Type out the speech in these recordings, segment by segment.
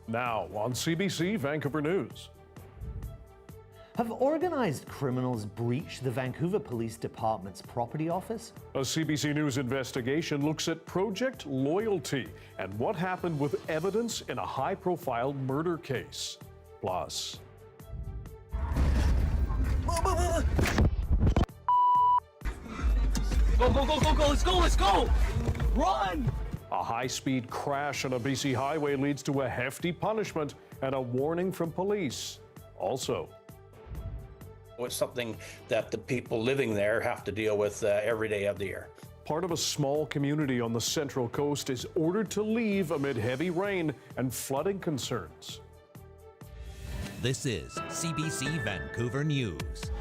Now on CBC Vancouver News. Have organized criminals breached the Vancouver Police Department's property office? A CBC News investigation looks at Project Loyalty and what happened with evidence in a high-profile murder case. Plus, Go, let's go! Run! a high-speed crash on a BC highway leads to a hefty punishment and a warning from police. Also, it's something that the people living there have to deal with every day of the year. part of a small community on the Central Coast is ordered to leave amid heavy rain and flooding concerns. This is CBC Vancouver News.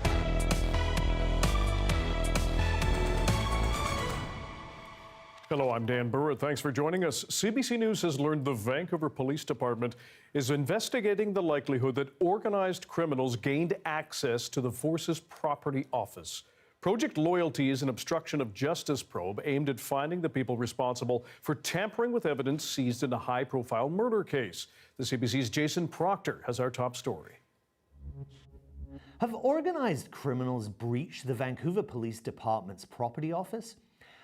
Hello, I'm Dan Burritt. Thanks for joining us. CBC News has learned the Vancouver Police Department is investigating the likelihood that organized criminals gained access to the force's property office. Project Loyalty is an obstruction of justice probe aimed at finding the people responsible for tampering with evidence seized in a high-profile murder case. The CBC's Jason Proctor has our top story. Have organized criminals breached the Vancouver Police Department's property office?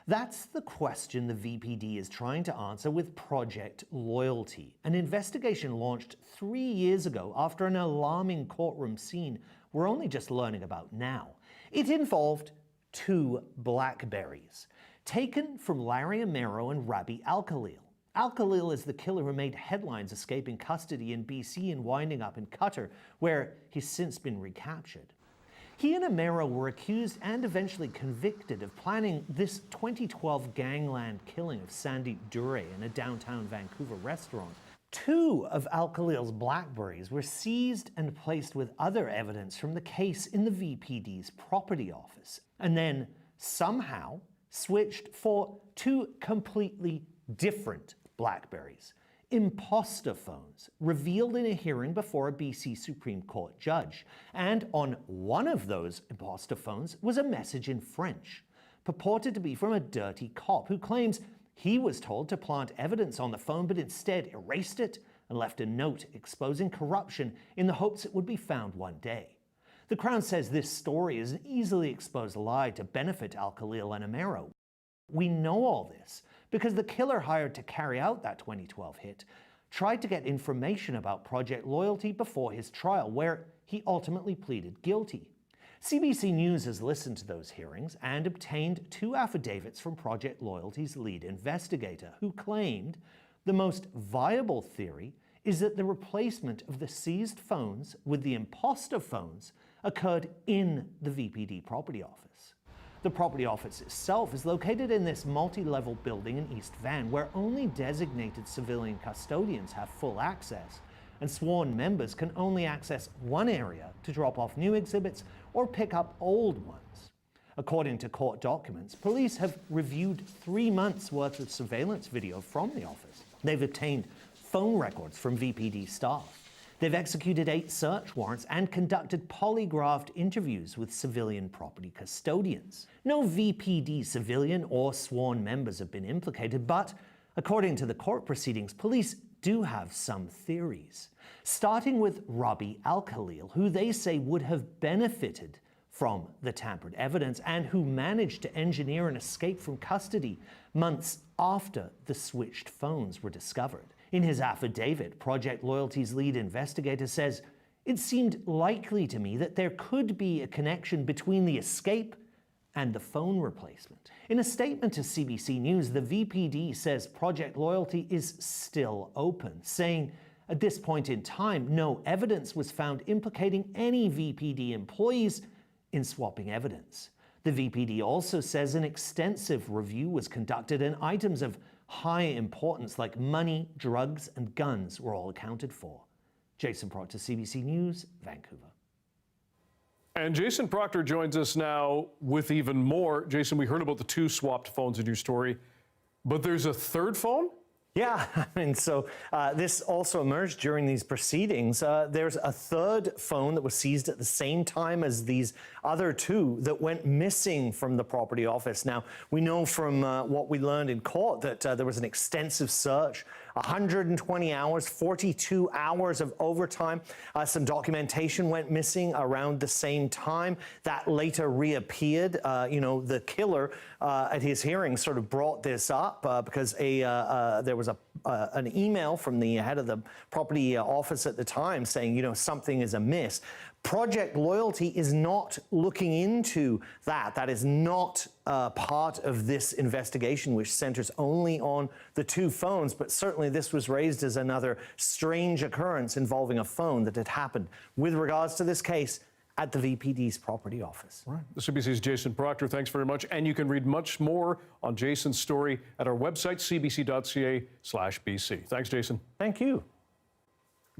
That's the question the VPD is trying to answer with Project Loyalty, an investigation launched 3 years ago after an alarming courtroom scene we're only just learning about now. It involved 2 BlackBerries, taken from Larry Amero and Rabbi Al-Khalil. Al-Khalil is the killer who made headlines escaping custody in BC and winding up in Qatar, where he's since been recaptured. He and Amero were accused and eventually convicted of planning this 2012 gangland killing of Sandeep Dure in a downtown Vancouver restaurant. 2 of Al-Khalil's BlackBerries were seized and placed with other evidence from the case in the VPD's property office, and then somehow switched for 2 completely different BlackBerries. Imposter phones revealed in a hearing before a BC Supreme Court judge. And on one of those imposter phones was a message in French, purported to be from a dirty cop who claims he was told to plant evidence on the phone but instead erased it and left a note exposing corruption in the hopes it would be found one day. The Crown says this story is an easily exposed lie to benefit Al-Khalil and Amero. We know all this because the killer hired to carry out that 2012 hit tried to get information about Project Loyalty before his trial, where he ultimately pleaded guilty. CBC News has listened to those hearings and obtained 2 affidavits from Project Loyalty's lead investigator, who claimed the most viable theory is that the replacement of the seized phones with the imposter phones occurred in the VPD property office. The property office itself is located in this multi-level building in East Van, where only designated civilian custodians have full access, and sworn members can only access one area to drop off new exhibits or pick up old ones. According to court documents, police have reviewed 3 months' worth of surveillance video from the office. They've obtained phone records from VPD staff. They've executed 8 search warrants and conducted polygraphed interviews with civilian property custodians. No VPD civilian or sworn members have been implicated, but according to the court proceedings, police do have some theories, starting with Rabbi Al-Khalil, who they say would have benefited from the tampered evidence and who managed to engineer an escape from custody months after the switched phones were discovered. In his affidavit, Project Loyalty's lead investigator says, "It seemed likely to me that there could be a connection between the escape and the phone replacement." In a statement to CBC News, the VPD says Project Loyalty is still open, saying at this point in time, no evidence was found implicating any VPD employees in swapping evidence. The VPD also says an extensive review was conducted and items of high importance like money, drugs, and guns were all accounted for. Jason Proctor, CBC News, Vancouver. And Jason Proctor joins us now with even more. Jason, we heard about the 2 swapped phones in your story, but there's a 3rd phone? Yeah, so this also emerged during these proceedings. There's a 3rd phone that was seized at the same time as these other 2 that went missing from the property office. Now, we know from what we learned in court that there was an extensive search 120 hours, 42 hours of overtime. Some documentation went missing around the same time. That later reappeared. The killer at his hearing sort of brought this up because there was an email from the head of the property office at the time saying, something is amiss. Project Loyalty is not looking into that. That is not part of this investigation, which centers only on the two phones. But certainly this was raised as another strange occurrence involving a phone that had happened with regards to this case at the VPD's property office. Right. The CBC's Jason Proctor, thanks very much. And you can read much more on Jason's story at our website, cbc.ca/BC. Thanks, Jason. Thank you.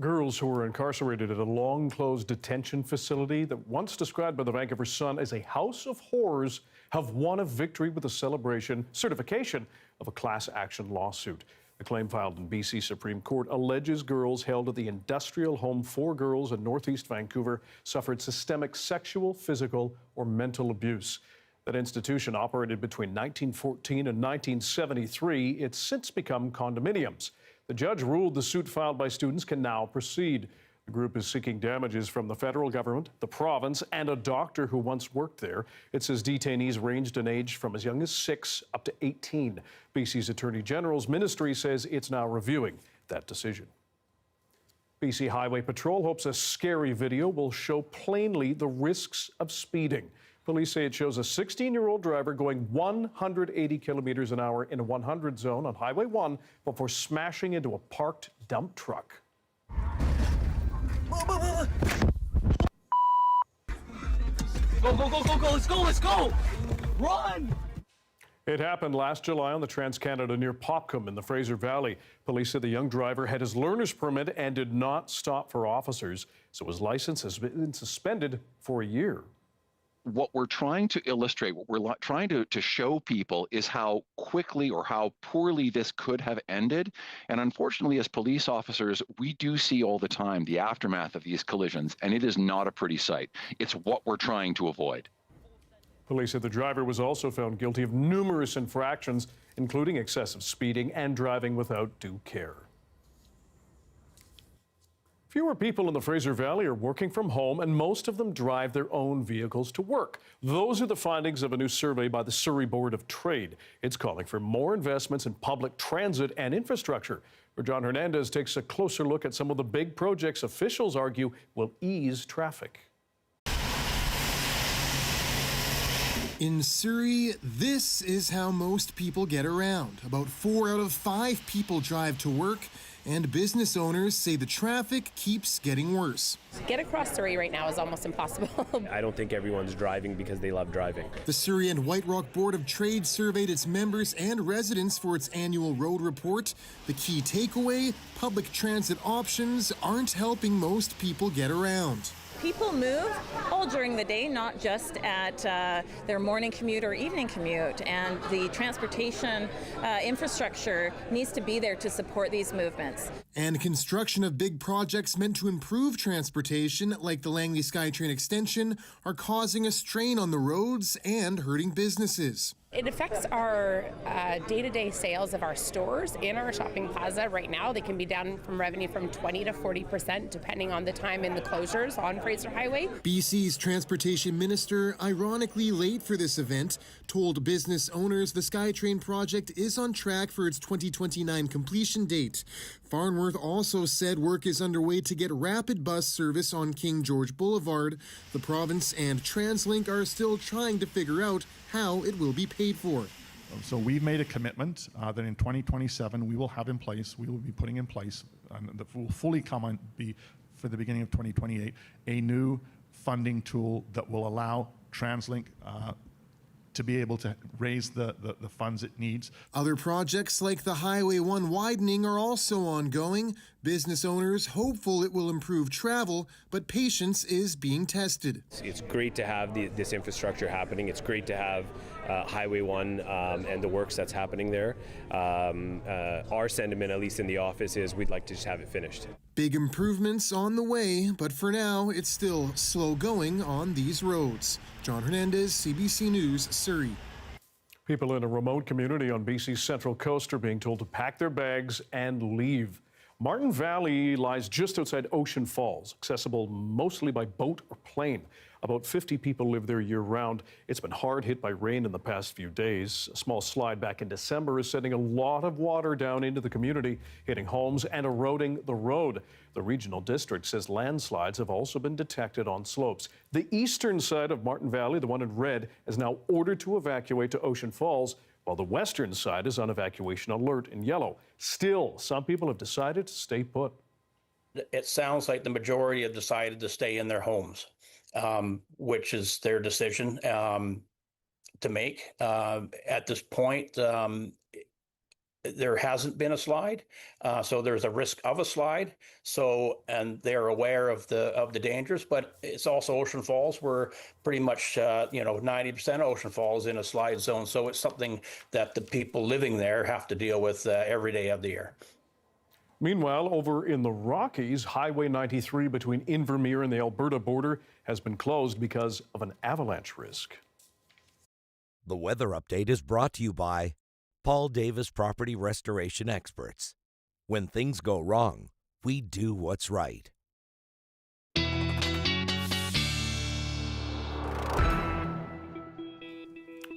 Girls who were incarcerated at a long-closed detention facility that once described by the Vancouver Sun as a house of horrors have won a victory with the certification of a class action lawsuit. The claim filed in BC Supreme Court alleges girls held at the industrial home for girls in northeast Vancouver suffered systemic sexual, physical, or mental abuse. That institution operated between 1914 and 1973. It's since become condominiums. The judge ruled the suit filed by students can now proceed. The group is seeking damages from the federal government, the province, and a doctor who once worked there. It says detainees ranged in age from as young as 6 up to 18. BC's Attorney General's ministry says it's now reviewing that decision. BC Highway Patrol hopes a scary video will show plainly the risks of speeding. Police say it shows a 16-year-old driver going 180 kilometers an hour in a 100 zone on Highway 1 before smashing into a parked dump truck. Go, go, go, go, go, let's go! Run! It happened last July on the Trans-Canada near Popcombe in the Fraser Valley. Police said the young driver had his learner's permit and did not stop for officers, so his license has been suspended for a year. What we're trying to illustrate, what we're trying to show people is how quickly or how poorly this could have ended. And unfortunately, as police officers, we do see all the time the aftermath of these collisions, and it is not a pretty sight. It's what we're trying to avoid. Police said the driver was also found guilty of numerous infractions, including excessive speeding and driving without due care. Fewer people in the Fraser Valley are working from home, and most of them drive their own vehicles to work. Those are the findings of a new survey by the Surrey Board of Trade. It's calling for more investments in public transit and infrastructure. John Hernandez takes a closer look at some of the big projects officials argue will ease traffic. In Surrey, this is how most people get around. About 4 out of 5 people drive to work, and business owners say the traffic keeps getting worse. To get across Surrey right now is almost impossible. I don't think everyone's driving because they love driving. The Surrey and White Rock Board of Trade surveyed its members and residents for its annual road report. The key takeaway, public transit options aren't helping most people get around. People move all during the day, not just at their morning commute or evening commute, and the transportation infrastructure needs to be there to support these movements. And construction of big projects meant to improve transportation, like the Langley SkyTrain extension, are causing a strain on the roads and hurting businesses. It affects our day-to-day sales of our stores in our shopping plaza. Right now, they can be down from revenue from 20 to 40%, depending on the time in the closures on Fraser Highway. BC's transportation minister, ironically late for this event, told business owners the SkyTrain project is on track for its 2029 completion date. Farnworth also said work is underway to get rapid bus service on King George Boulevard. The province and TransLink are still trying to figure out how it will be paid for. So we've made a commitment that in 2027 we will be putting in place, and that will fully come on for the beginning of 2028, a new funding tool that will allow TransLink to be able to raise the funds it needs. Other projects like the Highway 1 widening are also ongoing. Business owners hopeful it will improve travel, but patience is being tested. It's great to have this infrastructure happening. It's great to have Highway 1 and the works that's happening there. Our sentiment, at least in the office, is we'd like to just have it finished. Big improvements on the way, but for now, it's still slow going on these roads. John Hernandez, CBC News, Surrey. People in a remote community on BC's Central Coast are being told to pack their bags and leave. Martin Valley lies just outside Ocean Falls, accessible mostly by boat or plane. About 50 people live there year-round. It's been hard hit by rain in the past few days. A small slide back in December is sending a lot of water down into the community, hitting homes and eroding the road. The regional district says landslides have also been detected on slopes. The eastern side of Martin Valley, the one in red, is now ordered to evacuate to Ocean Falls, while the western side is on evacuation alert in yellow. Still, some people have decided to stay put. It sounds like the majority have decided to stay in their homes, which is their decision to make. At this point, there hasn't been a slide, so there's a risk of a slide. And they're aware of the dangers, but it's also Ocean Falls. We're pretty much 90% Ocean Falls in a slide zone. So it's something that the people living there have to deal with every day of the year. Meanwhile, over in the Rockies, Highway 93 between Invermere and the Alberta border has been closed because of an avalanche risk. The weather update is brought to you by Paul Davis Property Restoration Experts. When things go wrong, we do what's right.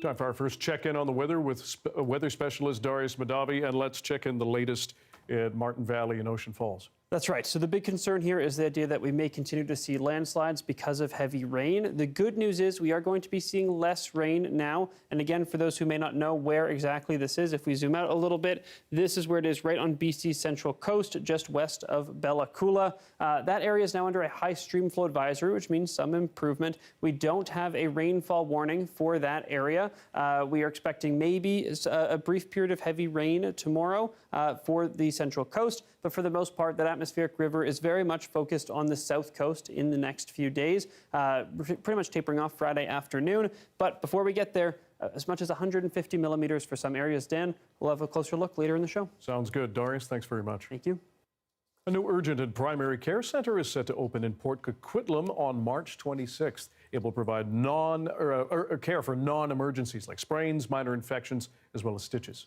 Time for our first check-in on the weather with weather specialist Darius Madavi, and let's check in the latest at Martin Valley and Ocean Falls. That's right. So the big concern here is the idea that we may continue to see landslides because of heavy rain. The good news is we are going to be seeing less rain now. And again, for those who may not know where exactly this is, if we zoom out a little bit, this is where it is right on BC's Central Coast, just west of Bella Coola. That area is now under a high stream flow advisory, which means some improvement. We don't have a rainfall warning for that area. We are expecting maybe a brief period of heavy rain tomorrow for the Central Coast. But for the most part, that atmospheric river is very much focused on the south coast in the next few days, pretty much tapering off Friday afternoon. But before we get there, as much as 150 millimeters for some areas. Dan, we'll have a closer look later in the show. Sounds good. Darius, thanks very much. Thank you. A new urgent and primary care center is set to open in Port Coquitlam on March 26th. It will provide care for non-emergencies like sprains, minor infections, as well as stitches.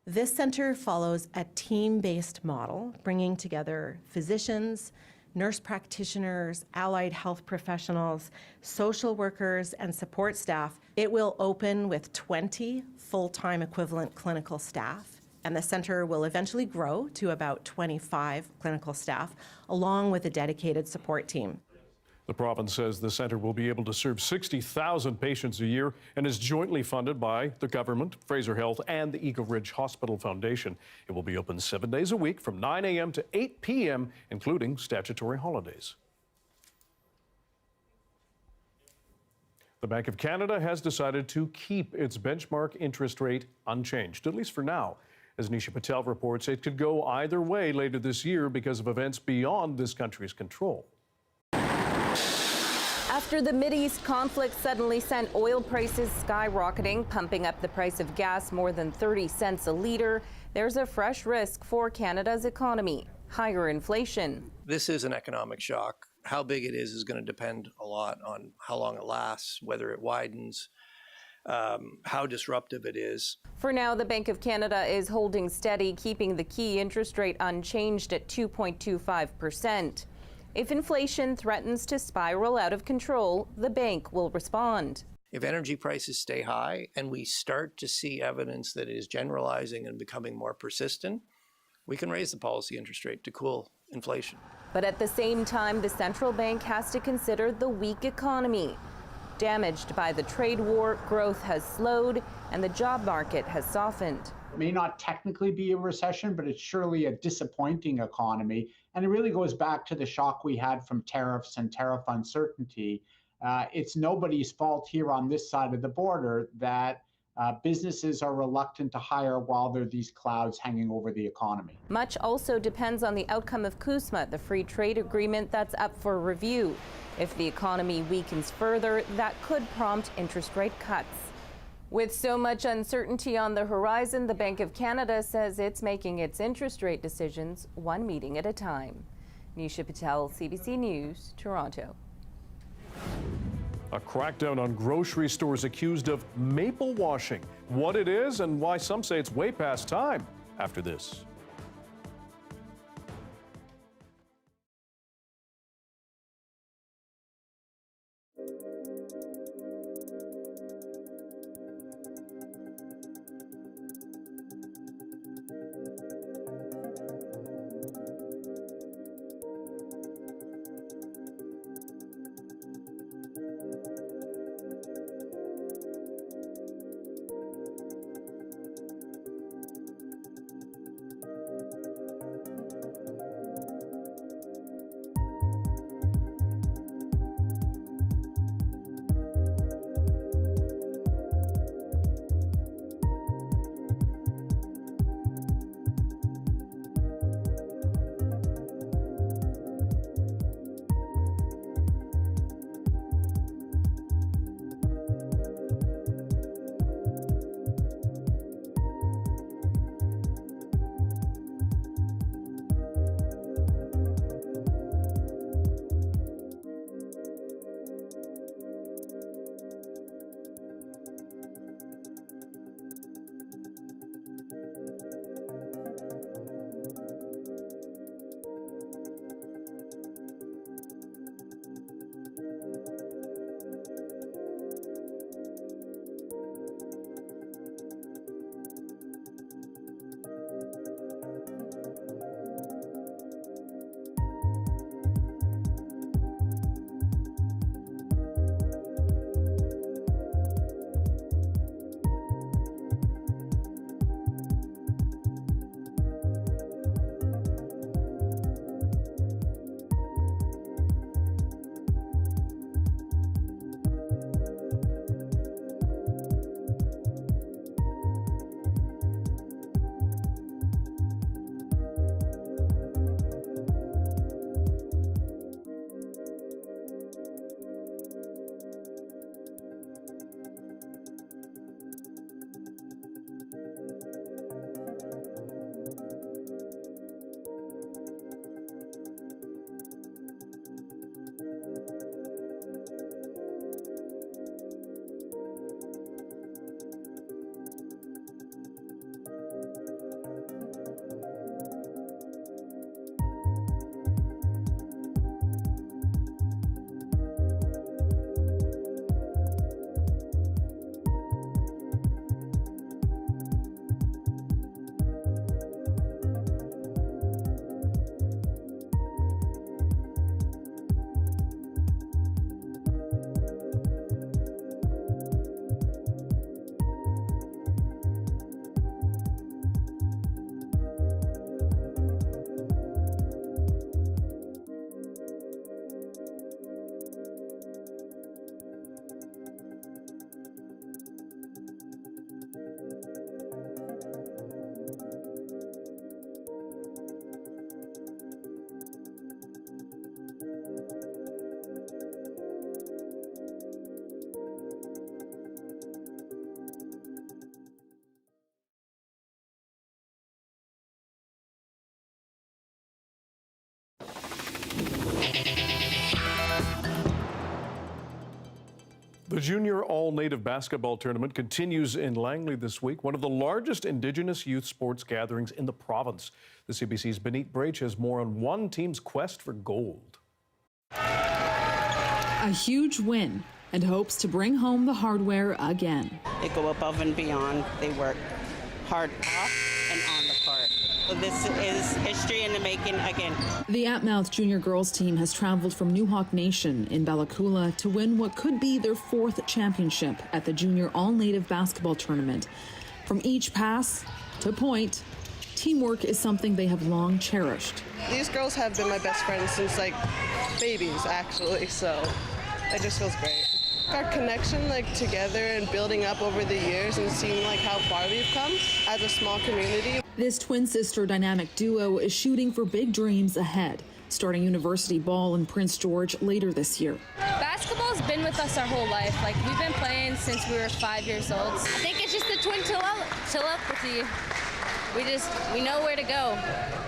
This center follows a team-based model, bringing together physicians, nurse practitioners, allied health professionals, social workers, and support staff. It will open with 20 full-time equivalent clinical staff, and the center will eventually grow to about 25 clinical staff, along with a dedicated support team. The province says the center will be able to serve 60,000 patients a year and is jointly funded by the government, Fraser Health, and the Eagle Ridge Hospital Foundation. It will be open 7 days a week from 9 a.m. to 8 p.m., including statutory holidays. The Bank of Canada has decided to keep its benchmark interest rate unchanged, at least for now. As Nisha Patel reports, it could go either way later this year because of events beyond this country's control. After the Mideast conflict suddenly sent oil prices skyrocketing, pumping up the price of gas more than 30 cents a liter, there's a fresh risk for Canada's economy: higher inflation. This is an economic shock. How big it is going to depend a lot on how long it lasts, whether it widens, how disruptive it is. For now, the Bank of Canada is holding steady, keeping the key interest rate unchanged at 2.25%. If inflation threatens to spiral out of control, the bank will respond. If energy prices stay high and we start to see evidence that it is generalizing and becoming more persistent, we can raise the policy interest rate to cool inflation. But at the same time, the central bank has to consider the weak economy. Damaged by the trade war, growth has slowed and the job market has softened. It may not technically be a recession, but it's surely a disappointing economy. And it really goes back to the shock we had from tariffs and tariff uncertainty. It's nobody's fault here on this side of the border that businesses are reluctant to hire while there are these clouds hanging over the economy. Much also depends on the outcome of CUSMA, the free trade agreement that's up for review. If the economy weakens further, that could prompt interest rate cuts. With so much uncertainty on the horizon, the Bank of Canada says it's making its interest rate decisions one meeting at a time. Nisha Patel, CBC News, Toronto. A crackdown on grocery stores accused of maple washing. What it is and why some say it's way past time after this. The Junior All-Native Basketball Tournament continues in Langley this week, one of the largest Indigenous youth sports gatherings in the province. The CBC's Benit Brach has more on one team's quest for gold. A huge win and hopes to bring home the hardware again. They go above and beyond. They work hard off and on the court. So this is history in the making again. The Atmouth Junior Girls team has traveled from Newhawk Nation in Bella Coola to win what could be their fourth championship at the Junior All-Native Basketball Tournament. From each pass to point, teamwork is something they have long cherished. These girls have been my best friends since like babies, actually, so it just feels great. Our connection together and building up over the years and seeing how far we've come as a small community. This twin sister dynamic duo is shooting for big dreams ahead, starting university ball in Prince George later this year. Basketball's been with us our whole life. We've been playing since we were 5 years old. I think it's just the twin telepathy. We know where to go.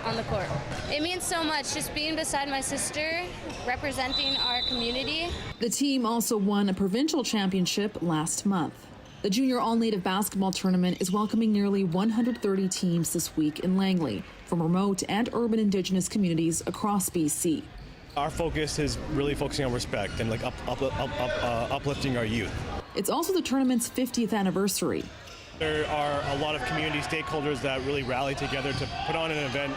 on the court. It means so much just being beside my sister, representing our community. The team also won a provincial championship last month. The Junior All-Native Basketball Tournament is welcoming nearly 130 teams this week in Langley from remote and urban Indigenous communities across BC. Our focus is really focusing on respect and uplifting our youth. It's also the tournament's 50th anniversary. There are a lot of community stakeholders that really rally together to put on an event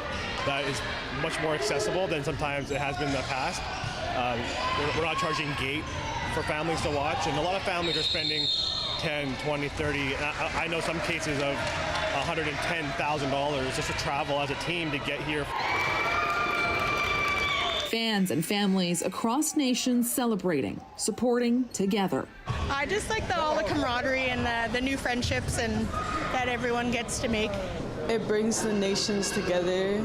that is much more accessible than sometimes it has been in the past. We're not charging gate for families to watch, and a lot of families are spending $10, $20, $30, I know some cases of $110,000 just to travel as a team to get here. Fans and families across nations celebrating, supporting together. I just like all the camaraderie and the new friendships and that everyone gets to make. It brings the nations together.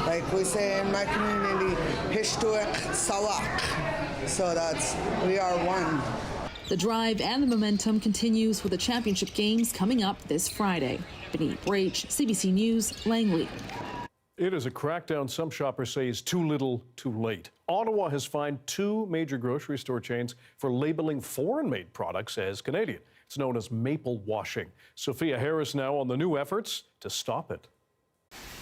Like we say in my community, Hishtuek Sawak. So we are one. The drive and the momentum continues with the championship games coming up this Friday. Benita Brach, CBC News, Langley. It is a crackdown some shoppers say is too little, too late. Ottawa has fined 2 major grocery store chains for labeling foreign-made products as Canadian. It's known as maple washing. Sophia Harris now on the new efforts to stop it.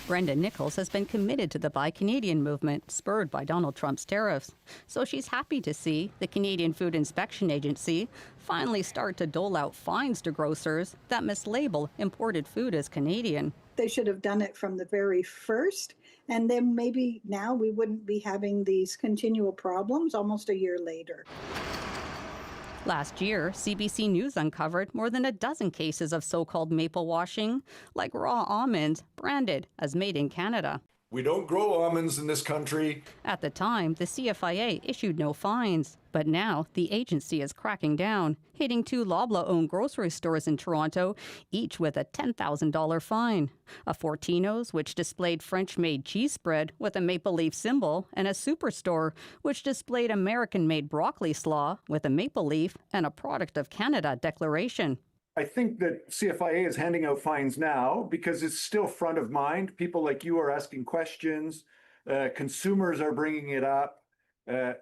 Brenda Nichols has been committed to the Buy Canadian movement, spurred by Donald Trump's tariffs. So she's happy to see the Canadian Food Inspection Agency finally start to dole out fines to grocers that mislabel imported food as Canadian. They should have done it from the very first, and then maybe now we wouldn't be having these continual problems almost a year later. Last year, CBC News uncovered more than a dozen cases of so-called maple washing, like raw almonds branded as made in Canada. We don't grow almonds in this country. At the time, the CFIA issued no fines. But now, the agency is cracking down, hitting 2 Loblaw-owned grocery stores in Toronto, each with a $10,000 fine. A Fortino's, which displayed French-made cheese spread with a maple leaf symbol, and a Superstore, which displayed American-made broccoli slaw with a maple leaf and a Product of Canada declaration. I think that CFIA is handing out fines now because it's still front of mind. People like you are asking questions. Consumers are bringing it up.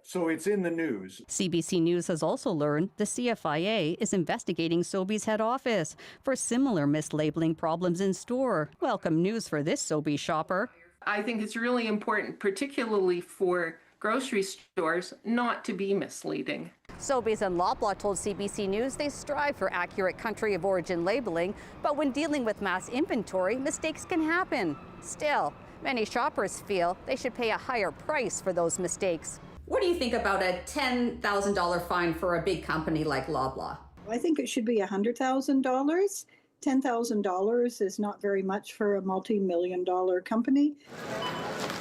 So it's in the news. CBC News has also learned the CFIA is investigating Sobeys head office for similar mislabeling problems in store. Welcome news for this Sobeys shopper. I think it's really important, particularly for grocery stores, not to be misleading. Sobeys and Loblaw told CBC News they strive for accurate country of origin labeling, but when dealing with mass inventory, mistakes can happen. Still, many shoppers feel they should pay a higher price for those mistakes. What do you think about a $10,000 fine for a big company like Loblaw? I think it should be $100,000. $10,000 is not very much for a multi-million-dollar company.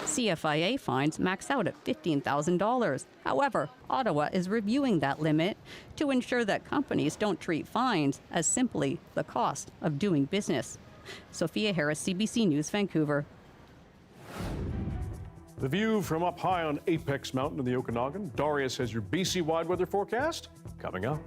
CFIA fines max out at $15,000. However, Ottawa is reviewing that limit to ensure that companies don't treat fines as simply the cost of doing business. Sophia Harris, CBC News, Vancouver. The view from up high on Apex Mountain in the Okanagan. Darius has your BC-wide weather forecast coming up.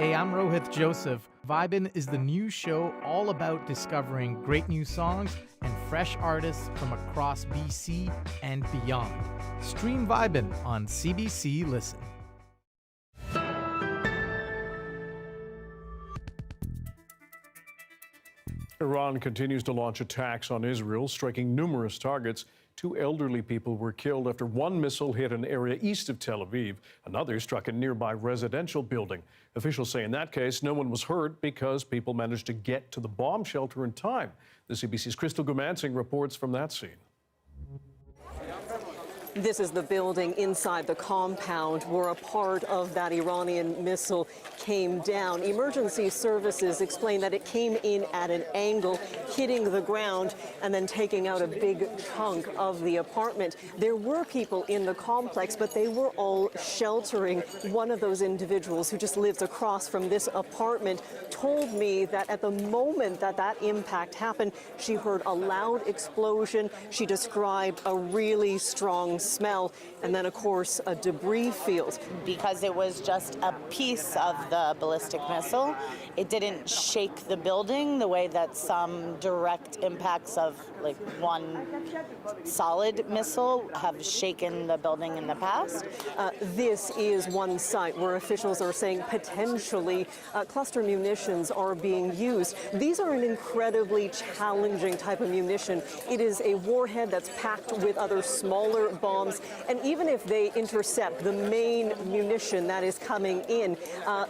Hey, I'm Rohith Joseph. Vibin' is the new show all about discovering great new songs and fresh artists from across BC and beyond. Stream Vibin' on CBC Listen. Iran continues to launch attacks on Israel, striking numerous targets. 2 elderly people were killed after one missile hit an area east of Tel Aviv. Another struck a nearby residential building. Officials say in that case, no one was hurt because people managed to get to the bomb shelter in time. The CBC's Crystal Gumansing reports from that scene. This is the building inside the compound where a part of that Iranian missile came down. Emergency services explain that it came in at an angle, hitting the ground and then taking out a big chunk of the apartment. There were people in the complex, but they were all sheltering. One of those individuals who just lives across from this apartment told me that at the moment that that impact happened, she heard a loud explosion. She described a really strong smell, and then, of course, a debris field. Because it was just a piece of the ballistic missile, it didn't shake the building the way that some direct impacts of like one solid missile have shaken the building in the past. This is one site where officials are saying potentially cluster munitions are being used. These are an incredibly challenging type of munition. It is a warhead that's packed with other smaller bombs, and even if they intercept the main munition that is coming in,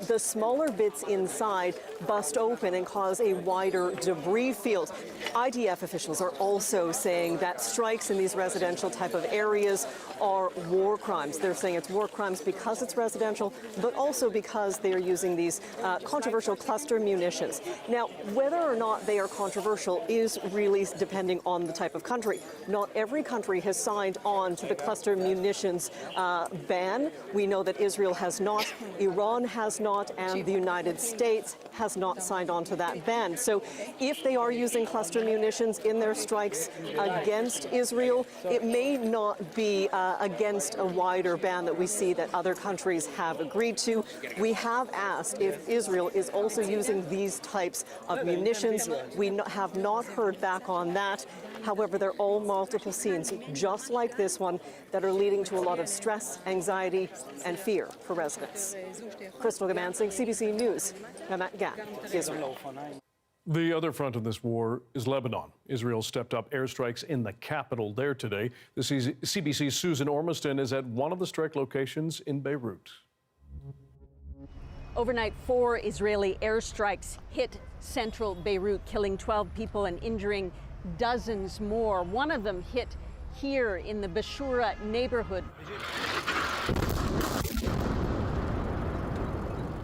the smaller bits inside bust open and cause a wider debris field. IDF officials are also saying that strikes in these residential type of areas are war crimes. They're saying it's war crimes because it's residential, but also because they are using these controversial cluster munitions. Now, whether or not they are controversial is really depending on the type of country. Not every country has signed on to the cluster munitions ban. We know that Israel has not, Iran has not, and the United States has not signed on to that ban. So if they are using cluster munitions in their strikes against Israel, it may not be against a wider ban that we see that other countries have agreed to. We have asked if Israel is also using these types of munitions. We have not heard back on that. However, there are all multiple scenes, just like this one, that are leading to a lot of stress, anxiety, and fear for residents. Crystal Gumansing, CBC News, Ramat Gan, Israel. The other front of this war is Lebanon. Israel stepped up airstrikes in the capital there today. The CBC's Susan Ormiston is at one of the strike locations in Beirut. Overnight, 4 Israeli airstrikes hit central Beirut, killing 12 people and injuring dozens more. One of them hit here in the Bashura neighborhood.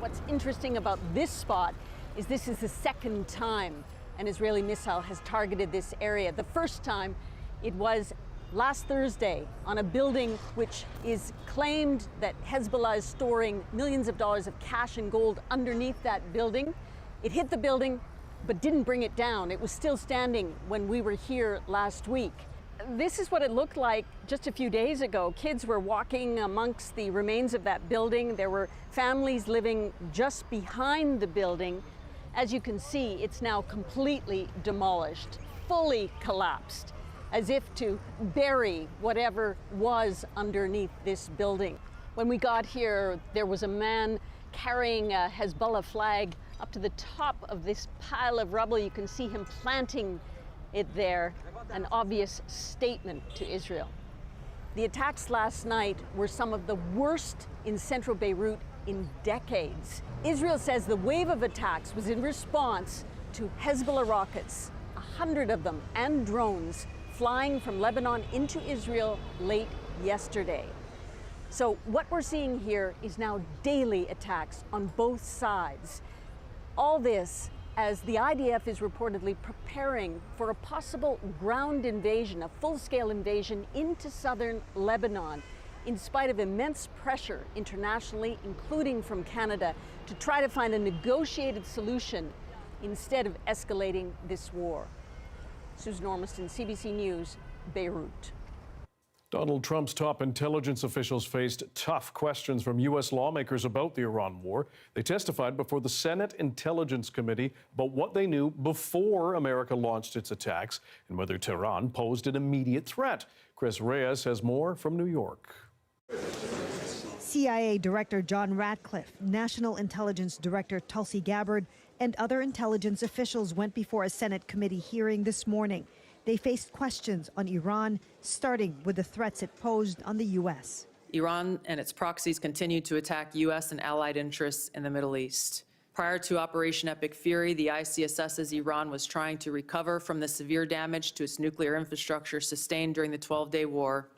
What's interesting about this spot is this is the second time an Israeli missile has targeted this area. The first time it was last Thursday on a building which is claimed that Hezbollah is storing millions of dollars of cash and gold underneath that building. It hit the building but didn't bring it down. It was still standing when we were here last week. This is what it looked like just a few days ago. Kids were walking amongst the remains of that building. There were families living just behind the building. As you can see, it's now completely demolished, fully collapsed, as if to bury whatever was underneath this building. When we got here, there was a man carrying a Hezbollah flag up to the top of this pile of rubble. You can see him planting it there, an obvious statement to Israel. The attacks last night were some of the worst in central Beirut in decades. Israel says the wave of attacks was in response to Hezbollah rockets, 100 of them, and drones flying from Lebanon into Israel late yesterday. So what we're seeing here is now daily attacks on both sides. All this as the IDF is reportedly preparing for a possible ground invasion, a full-scale invasion into southern Lebanon, in spite of immense pressure internationally, including from Canada, to try to find a negotiated solution instead of escalating this war. Susan Ormiston, CBC News, Beirut. Donald Trump's top intelligence officials faced tough questions from U.S. lawmakers about the Iran war. They testified before the Senate Intelligence Committee about what they knew before America launched its attacks and whether Tehran posed an immediate threat. Chris Reyes has more from New York. CIA Director John Ratcliffe, National Intelligence Director Tulsi Gabbard, and other intelligence officials went before a Senate committee hearing this morning. They faced questions on Iran, starting with the threats it posed on the U.S. Iran and its proxies continued to attack U.S. and allied interests in the Middle East. Prior to Operation Epic Fury, the ICS says Iran was trying to recover from the severe damage to its nuclear infrastructure sustained during the 12-day war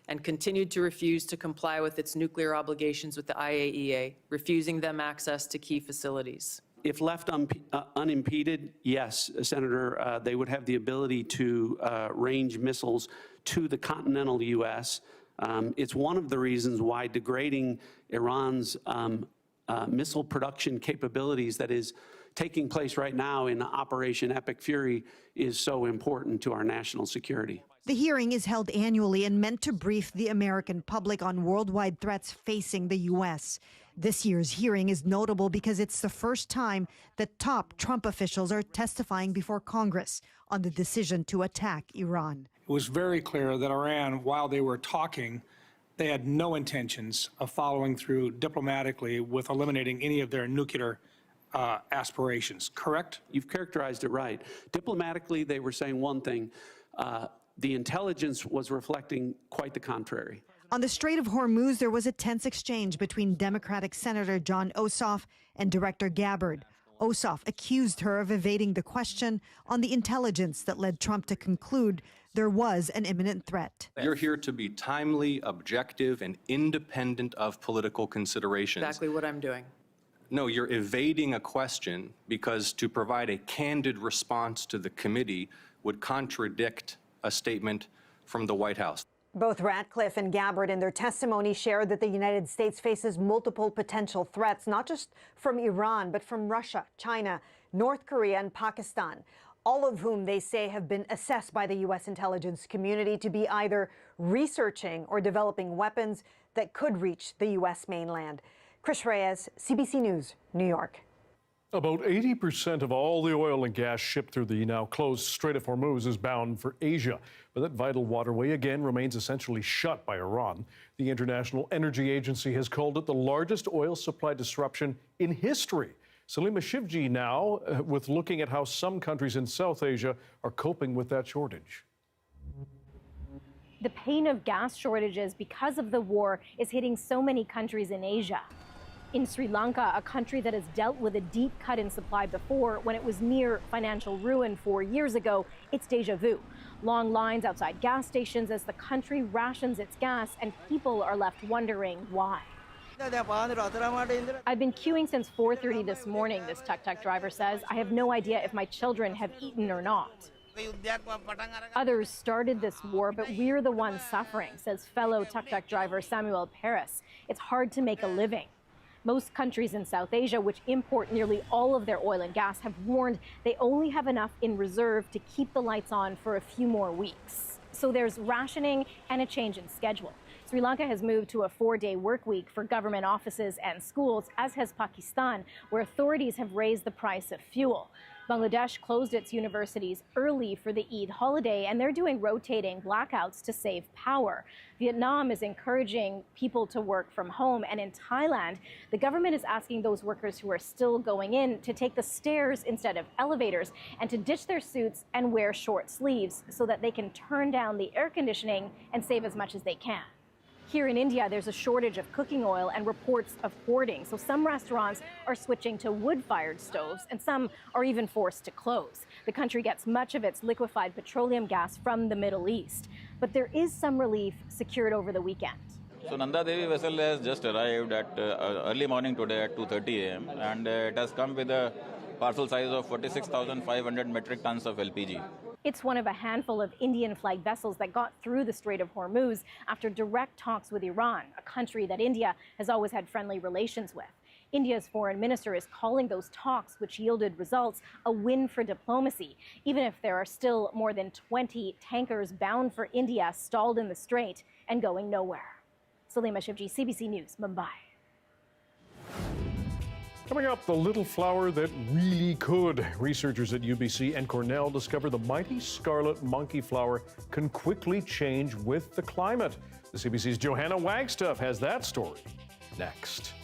and continued to refuse to comply with its nuclear obligations with the IAEA, refusing them access to key facilities. If left unimpeded, yes, Senator, they would have the ability to range missiles to the continental U.S. It's one of the reasons why degrading Iran's missile production capabilities that is taking place right now in Operation Epic Fury is so important to our national security. The hearing is held annually and meant to brief the American public on worldwide threats facing the U.S. This year's hearing is notable because it's the first time that top Trump officials are testifying before Congress on the decision to attack Iran. It was very clear that Iran, while they were talking, they had no intentions of following through diplomatically with eliminating any of their nuclear aspirations, correct? You've characterized it right. Diplomatically, they were saying one thing. The intelligence was reflecting quite the contrary. On the Strait of Hormuz, there was a tense exchange between Democratic Senator John Ossoff and Director Gabbard. Ossoff accused her of evading the question on the intelligence that led Trump to conclude there was an imminent threat. You're here to be timely, objective, and independent of political considerations. Exactly what I'm doing. No, you're evading a question because to provide a candid response to the committee would contradict a statement from the White House. Both Ratcliffe and Gabbard in their testimony shared that the United States faces multiple potential threats, not just from Iran, but from Russia, China, North Korea, and Pakistan, all of whom they say have been assessed by the U.S. intelligence community to be either researching or developing weapons that could reach the U.S. mainland. Chris Reyes, CBC News, New York. About 80% of all the oil and gas shipped through the now closed Strait of Hormuz is bound for Asia. But that vital waterway again remains essentially shut by Iran. The International Energy Agency has called it the largest oil supply disruption in history. Salima Shivji now with looking at how some countries in South Asia are coping with that shortage. The pain of gas shortages because of the war is hitting so many countries in Asia. In Sri Lanka, a country that has dealt with a deep cut in supply before when it was near financial ruin 4 years ago, it's deja vu. Long lines outside gas stations as the country rations its gas and people are left wondering why. I've been queuing since 4:30 this morning, this tuk-tuk driver says. I have no idea if my children have eaten or not. Others started this war, but we're the ones suffering, says fellow tuk-tuk driver Samuel Paris. It's hard to make a living. Most countries in South Asia, which import nearly all of their oil and gas, have warned they only have enough in reserve to keep the lights on for a few more weeks. So there's rationing and a change in schedule. Sri Lanka has moved to a 4-day work week for government offices and schools, as has Pakistan, where authorities have raised the price of fuel. Bangladesh closed its universities early for the Eid holiday, and they're doing rotating blackouts to save power. Vietnam is encouraging people to work from home, and in Thailand, the government is asking those workers who are still going in to take the stairs instead of elevators and to ditch their suits and wear short sleeves so that they can turn down the air conditioning and save as much as they can. Here in India, there's a shortage of cooking oil and reports of hoarding, so some restaurants are switching to wood-fired stoves, and some are even forced to close. The country gets much of its liquefied petroleum gas from the Middle East, but there is some relief secured over the weekend. So Nanda Devi vessel has just arrived at early morning today at 2:30 a.m. and it has come with a parcel size of 46,500 metric tons of LPG. It's one of a handful of Indian flagged vessels that got through the Strait of Hormuz after direct talks with Iran, a country that India has always had friendly relations with. India's foreign minister is calling those talks, which yielded results, a win for diplomacy, even if there are still more than 20 tankers bound for India stalled in the strait and going nowhere. Salima Shivji, CBC News, Mumbai. Coming up, the little flower that really could. Researchers at UBC and Cornell discover the mighty scarlet monkey flower can quickly change with the climate. The CBC's Johanna Wagstaff has that story next.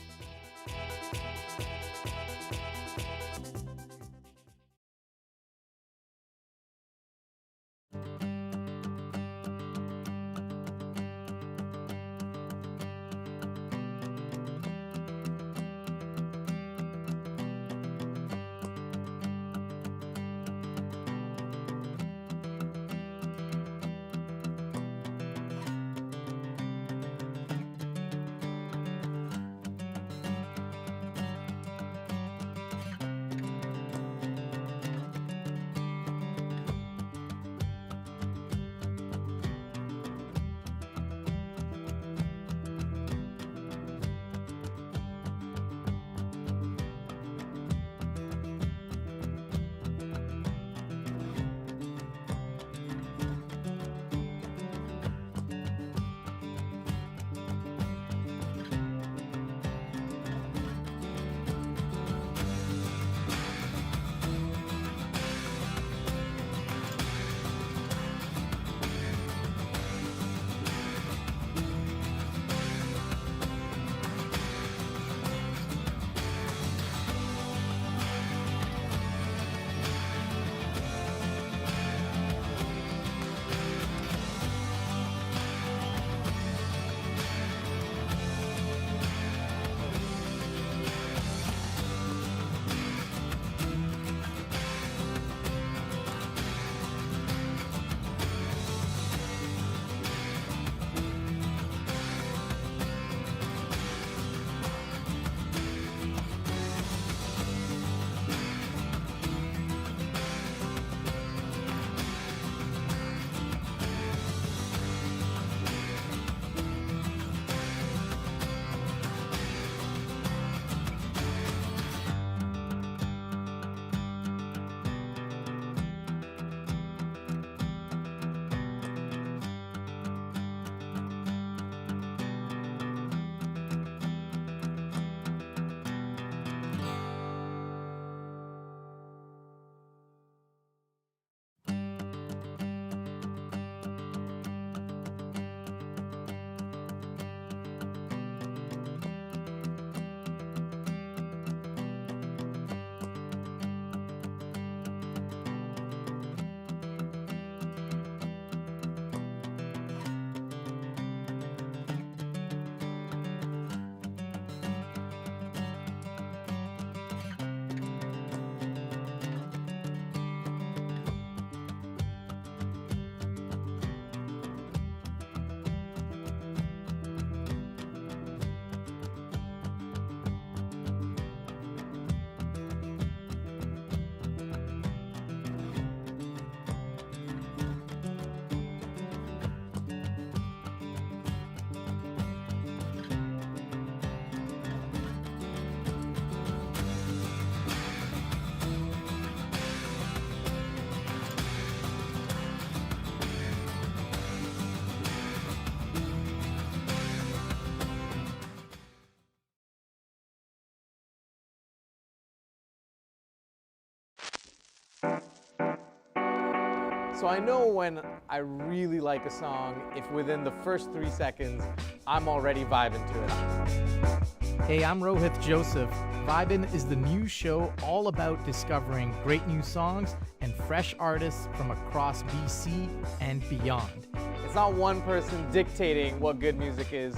So I know when I really like a song, if within the first 3 seconds, I'm already vibing to it. Hey, I'm Rohith Joseph. Vibin' is the new show all about discovering great new songs and fresh artists from across BC and beyond. It's not one person dictating what good music is,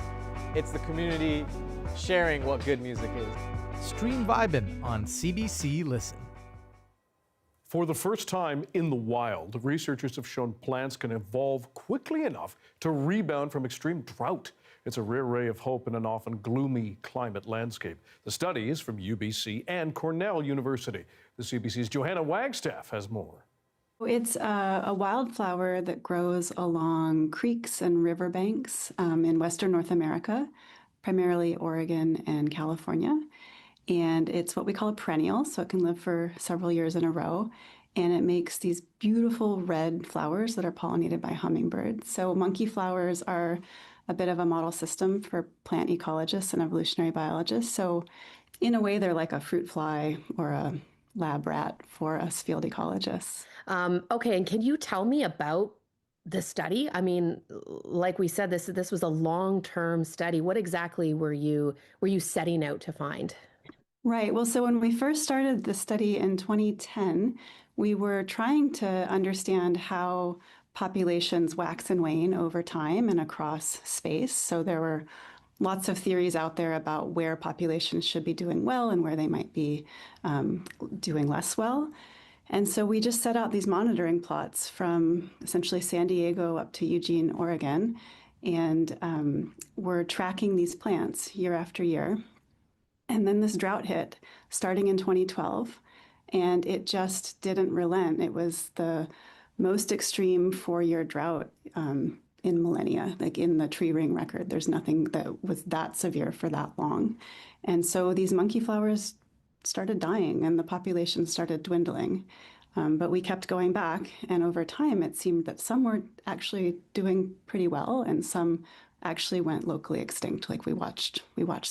it's the community sharing what good music is. Stream Vibin' on CBC Listen. For the first time in the wild, researchers have shown plants can evolve quickly enough to rebound from extreme drought. It's a rare ray of hope in an often gloomy climate landscape. The study is from UBC and Cornell University. The CBC's Johanna Wagstaff has more. It's a wildflower that grows along creeks and riverbanks in Western North America, primarily Oregon and California. And it's what we call a perennial, so it can live for several years in a row. And it makes these beautiful red flowers that are pollinated by hummingbirds. So monkey flowers are a bit of a model system for plant ecologists and evolutionary biologists. So in a way, they're like a fruit fly or a lab rat for us field ecologists. Okay, and can you tell me about the study? I mean, like we said, this was a long-term study. What exactly were you setting out to find? Right. Well, so when we first started the study in 2010, we were trying to understand how populations wax and wane over time and across space. So there were lots of theories out there about where populations should be doing well and where they might be doing less well. And so we just set out these monitoring plots from essentially San Diego up to Eugene, Oregon, and we're tracking these plants year after year. And then this drought hit starting in 2012, and it just didn't relent. It was the most extreme 4-year drought in millennia, like in the tree ring record. There's nothing that was that severe for that long. And so these monkey flowers started dying and the population started dwindling. But we kept going back, and over time it seemed that some were actually doing pretty well and some actually went locally extinct. Like we watched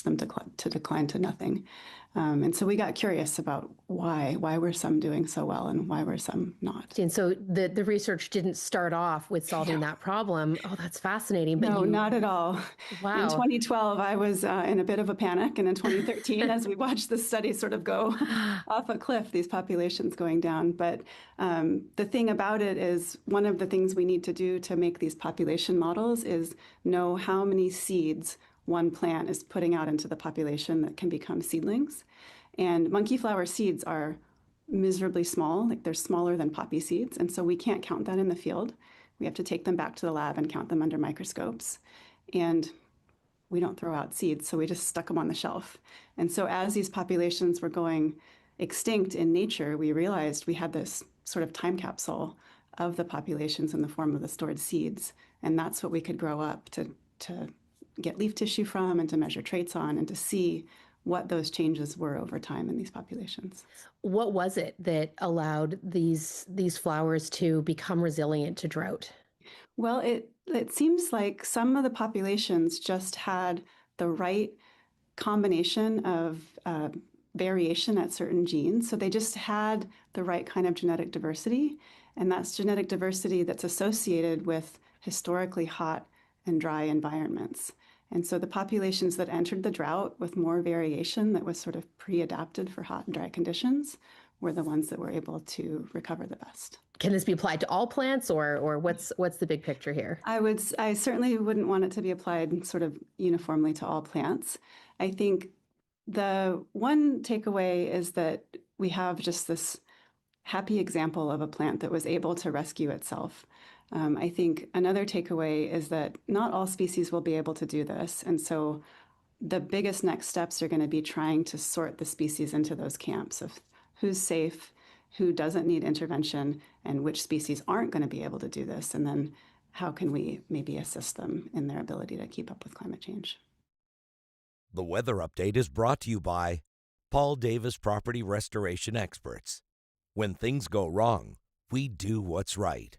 them decline to nothing. And so we got curious about why were some doing so well and why were some not. And so the research didn't start off with solving that problem. Oh, that's fascinating. But no, not at all. Wow. In 2012, I was in a bit of a panic. And in 2013, as we watched the study sort of go off a cliff, these populations going down. But the thing about it is one of the things we need to do to make these population models is know how many seeds one plant is putting out into the population that can become seedlings. And monkey flower seeds are miserably small, like they're smaller than poppy seeds. And so we can't count that in the field. We have to take them back to the lab and count them under microscopes. And we don't throw out seeds, so we just stuck them on the shelf. And so as these populations were going extinct in nature, we realized we had this sort of time capsule of the populations in the form of the stored seeds. And that's what we could grow up to get leaf tissue from and to measure traits on and to see what those changes were over time in these populations. What was it that allowed these flowers to become resilient to drought? Well, it seems like some of the populations just had the right combination of variation at certain genes. So they just had the right kind of genetic diversity. And that's genetic diversity that's associated with historically hot and dry environments. And so the populations that entered the drought with more variation that was sort of pre-adapted for hot and dry conditions were the ones that were able to recover the best. Can this be applied to all plants, or what's the big picture here? I certainly wouldn't want it to be applied sort of uniformly to all plants. I think the one takeaway is that we have just this happy example of a plant that was able to rescue itself. I think another takeaway is that not all species will be able to do this. And so the biggest next steps are going to be trying to sort the species into those camps of who's safe, who doesn't need intervention, and which species aren't going to be able to do this. And then how can we maybe assist them in their ability to keep up with climate change? The weather update is brought to you by Paul Davis Property Restoration Experts. When things go wrong, we do what's right.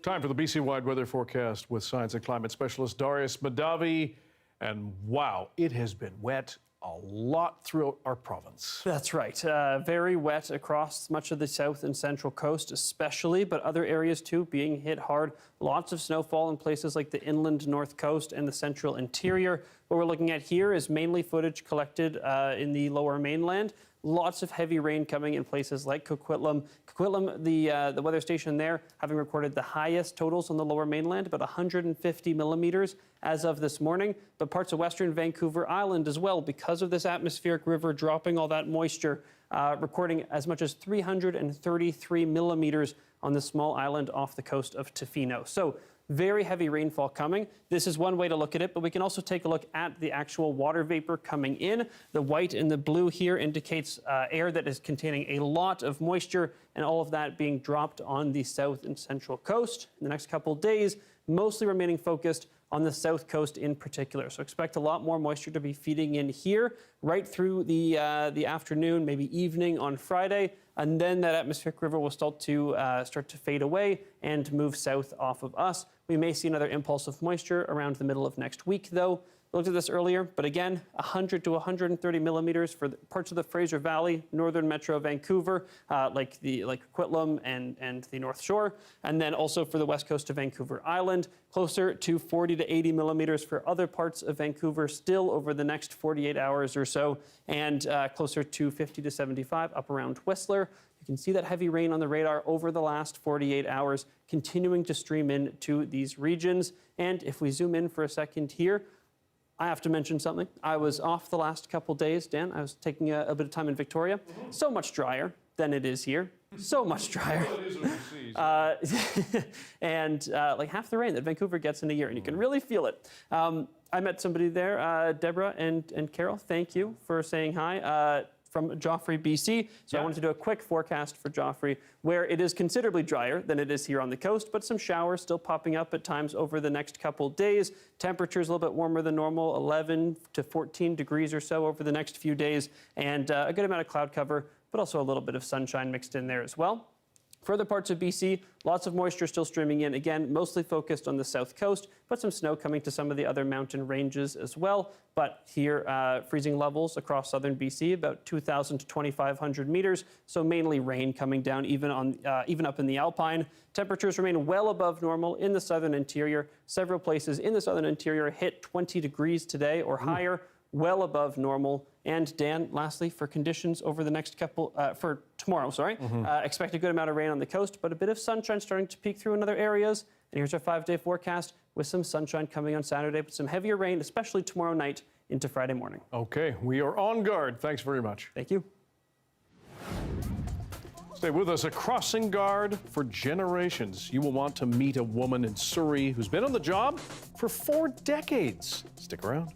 Time for the BC-wide weather forecast with science and climate specialist Darius Madavi. And wow, it has been wet a lot throughout our province. That's right. Very wet across much of the south and central coast especially, but other areas too being hit hard. Lots of snowfall in places like the inland north coast and the central interior. What we're looking at here is mainly footage collected in the lower mainland. Lots of heavy rain coming in places like Coquitlam. Coquitlam, the weather station there, having recorded the highest totals on the lower mainland, about 150 millimeters as of this morning. But parts of western Vancouver Island as well, because of this atmospheric river dropping all that moisture, recording as much as 333 millimeters on the small island off the coast of Tofino. So very heavy rainfall coming. This is one way to look at it, but we can also take a look at the actual water vapor coming in. The white and the blue here indicates air that is containing a lot of moisture, and all of that being dropped on the south and central coast. In the next couple of days, mostly remaining focused on the south coast in particular. So expect a lot more moisture to be feeding in here right through the afternoon, maybe evening on Friday. And then that atmospheric river will start to fade away and move south off of us. We may see another impulse of moisture around the middle of next week, though. We looked at this earlier, but again, 100 to 130 millimeters for parts of the Fraser Valley, northern Metro Vancouver, like Quitlam and the North Shore, and then also for the west coast of Vancouver Island, closer to 40 to 80 millimeters for other parts of Vancouver still over the next 48 hours or so, and closer to 50 to 75 up around Whistler. You can see that heavy rain on the radar over the last 48 hours continuing to stream in to these regions. And if we zoom in for a second here, I have to mention something. I was off the last couple days, Dan. I was taking a bit of time in Victoria. So much drier than it is here. So much drier. And like half the rain that Vancouver gets in a year, and you can really feel it. I met somebody there, Deborah and Carol. Thank you for saying hi. From Joffrey, BC. So I wanted to do a quick forecast for Joffrey, where it is considerably drier than it is here on the coast, but some showers still popping up at times over the next couple days. Temperatures a little bit warmer than normal, 11 to 14 degrees or so over the next few days, and a good amount of cloud cover, but also a little bit of sunshine mixed in there as well. For other parts of BC, lots of moisture still streaming in, again, mostly focused on the south coast, but some snow coming to some of the other mountain ranges as well. But here, freezing levels across southern BC, about 2,000 to 2,500 meters, so mainly rain coming down even up in the Alpine. Temperatures remain well above normal in the southern interior. Several places in the southern interior hit 20 degrees today or higher, well above normal. And Dan, lastly, for conditions over the next for tomorrow, expect a good amount of rain on the coast, but a bit of sunshine starting to peek through in other areas. And here's our 5-day forecast with some sunshine coming on Saturday, but some heavier rain, especially tomorrow night into Friday morning. Okay, we are on guard. Thanks very much. Thank you. Stay with us. A crossing guard for generations. You will want to meet a woman in Surrey who's been on the job for 4 decades. Stick around.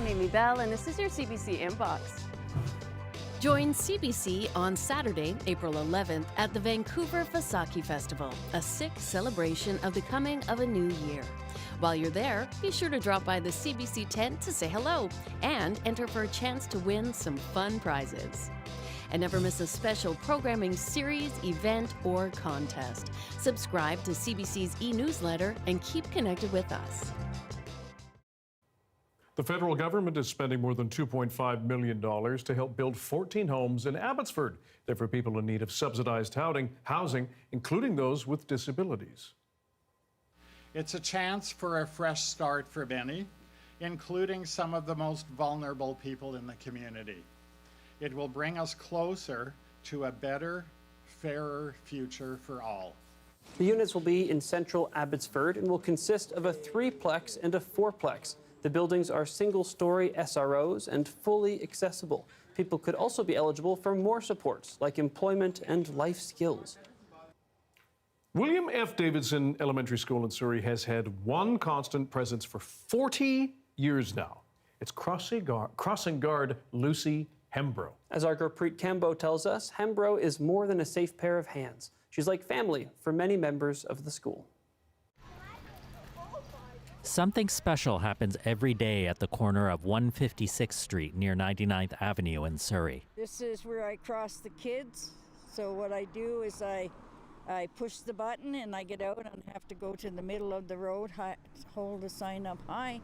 I'm Amy Bell, and this is your CBC Inbox. Join CBC on Saturday, April 11th at the Vancouver Fasaki Festival, a Sikh celebration of the coming of a new year. While you're there, be sure to drop by the CBC tent to say hello and enter for a chance to win some fun prizes. And never miss a special programming series, event, or contest. Subscribe to CBC's e-newsletter and keep connected with us. The federal government is spending more than $2.5 million to help build 14 homes in Abbotsford. They're for people in need of subsidized housing, including those with disabilities. It's a chance for a fresh start for many, including some of the most vulnerable people in the community. It will bring us closer to a better, fairer future for all. The units will be in central Abbotsford and will consist of a 3-plex and a 4-plex. The buildings are single-story SROs and fully accessible. People could also be eligible for more supports, like employment and life skills. William F. Davidson Elementary School in Surrey has had one constant presence for 40 years now. It's crossing guard Lucy Hembro. As our Gurpreet Kambo tells us, Hembro is more than a safe pair of hands. She's like family for many members of the school. Something special happens every day at the corner of 156th Street near 99th Avenue in Surrey. This is where I cross the kids. So what I do is I push the button and I get out and have to go to the middle of the road, hold the sign up high,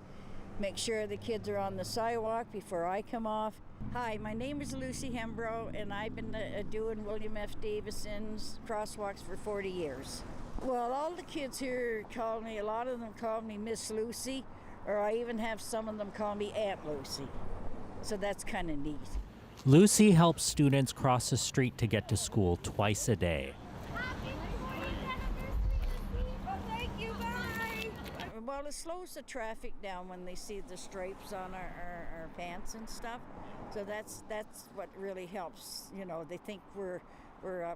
make sure the kids are on the sidewalk before I come off. Hi, my name is Lucy Hembro, and I've been doing William F. Davidson's crosswalks for 40 years. Well, all the kids here call me, a lot of them call me Miss Lucy, or I even have some of them call me Aunt Lucy. So that's kind of neat. Lucy helps students cross the street to get to school twice a day. Well, it slows the traffic down when they see the stripes on our pants and stuff. So that's what really helps. You know, they think we're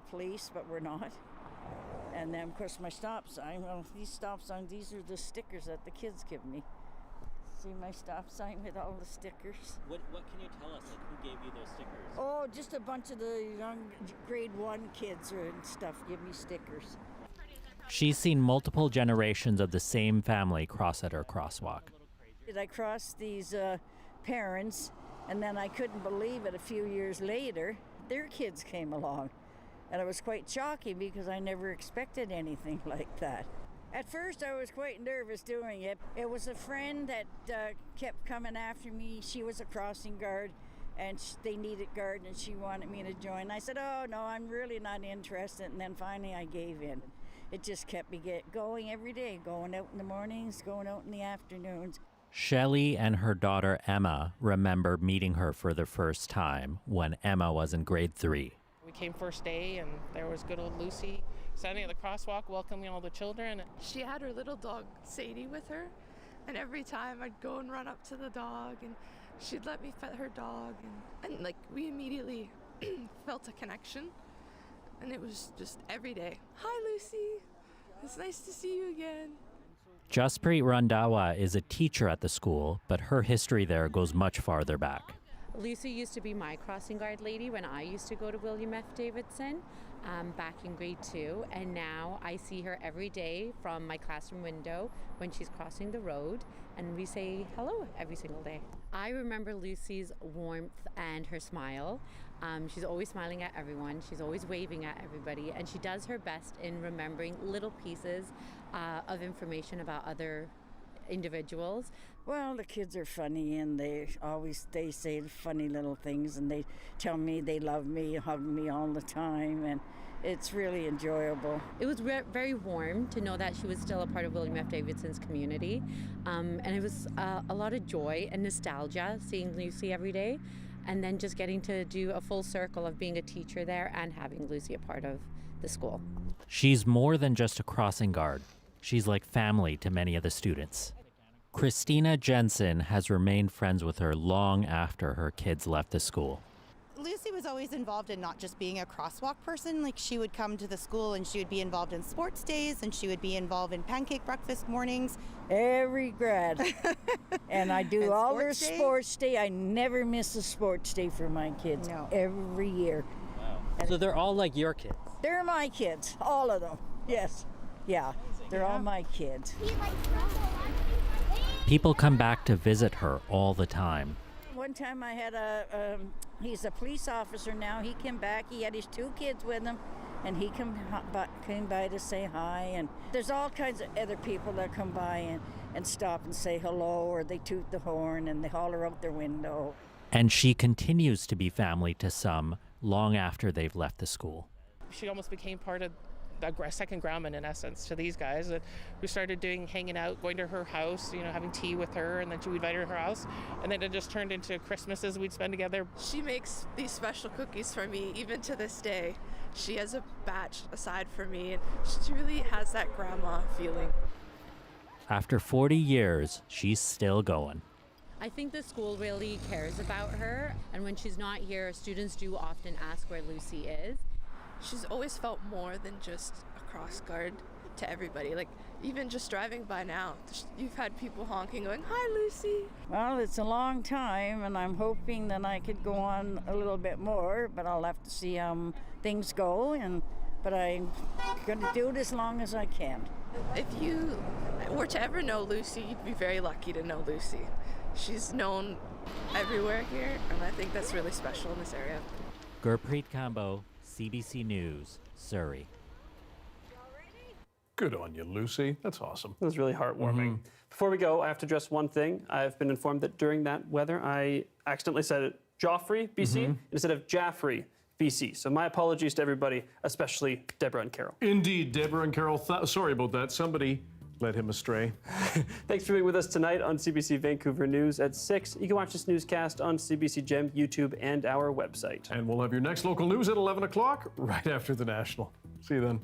police, but we're not. And then, of course, my stop sign. Well, these stop signs, these are the stickers that the kids give me. See my stop sign with all the stickers? What can you tell us? Like, who gave you those stickers? Oh, just a bunch of the young grade 1 kids and stuff give me stickers. She's seen multiple generations of the same family cross at her crosswalk. I crossed these parents, and then I couldn't believe it a few years later, their kids came along. And it was quite shocking because I never expected anything like that. At first, I was quite nervous doing it. It was a friend that kept coming after me. She was a crossing guard, and they needed guard, and she wanted me to join. I said, oh, no, I'm really not interested. And then finally, I gave in. It just kept me going every day, going out in the mornings, going out in the afternoons. Shelley and her daughter Emma remember meeting her for the first time when Emma was in grade 3. We came first day, and there was good old Lucy standing at the crosswalk welcoming all the children. She had her little dog Sadie with her, and every time I'd go and run up to the dog, and she'd let me pet her dog, and like we immediately felt a connection. And it was just every day. Hi, Lucy. It's nice to see you again. Jasprit Randawa is a teacher at the school, but her history there goes much farther back. Lucy used to be my crossing guard lady when I used to go to William F. Davidson back in grade 2, and now I see her every day from my classroom window when she's crossing the road, and we say hello every single day. I remember Lucy's warmth and her smile. She's always smiling at everyone, she's always waving at everybody, and she does her best in remembering little pieces of information about other individuals. Well, the kids are funny, and they say funny little things, and they tell me they love me, hug me all the time, and it's really enjoyable. It was very warm to know that she was still a part of William F. Davidson's community, and it was a lot of joy and nostalgia seeing Lucy every day, and then just getting to do a full circle of being a teacher there and having Lucy a part of the school. She's more than just a crossing guard. She's like family to many of the students. Christina Jensen has remained friends with her long after her kids left the school. Lucy was always involved in not just being a crosswalk person. Like, she would come to the school and she would be involved in sports days, and she would be involved in pancake breakfast mornings. Every grad. And I do all their sports day. I never miss a sports day for my kids. No. Every year. Wow. So they're all like your kids? They're my kids, all of them. Yes. Yeah, they're all my kids. People come back to visit her all the time. One time I had he's a police officer now. He came back. He had his 2 kids with him, and he came by to say hi. And there's all kinds of other people that come by and stop and say hello, or they toot the horn and they holler out their window. And she continues to be family to some long after they've left the school. She almost became part of the second grandma, in essence, to these guys. And we started hanging out, going to her house, having tea with her, and then she would invite her to her house. And then it just turned into Christmases we'd spend together. She makes these special cookies for me, even to this day. She has a batch aside for me, and she really has that grandma feeling. After 40 years, she's still going. I think the school really cares about her, and when she's not here, students do often ask where Lucy is. She's always felt more than just a cross guard to everybody. Like, even just driving by now, you've had people honking going, "Hi, Lucy." Well, it's a long time, and I'm hoping that I could go on a little bit more, but I'll have to see how things go. But I'm going to do it as long as I can. If you were to ever know Lucy, you'd be very lucky to know Lucy. She's known everywhere here, and I think that's really special in this area. Gurpreet Kambo, CBC News, Surrey. Good on you, Lucy. That's awesome. It was really heartwarming. Before we go, I have to address one thing. I've been informed that during that weather, I accidentally said it Joffrey, BC, instead of Jaffrey, BC. So my apologies to everybody, especially Deborah and Carol. Indeed, Deborah and Carol. Sorry about that. Somebody led him astray. Thanks for being with us tonight on CBC Vancouver News at 6. You can watch this newscast on CBC Gem, YouTube, and our website. And we'll have your next local news at 11 o'clock, right after the National. See you then.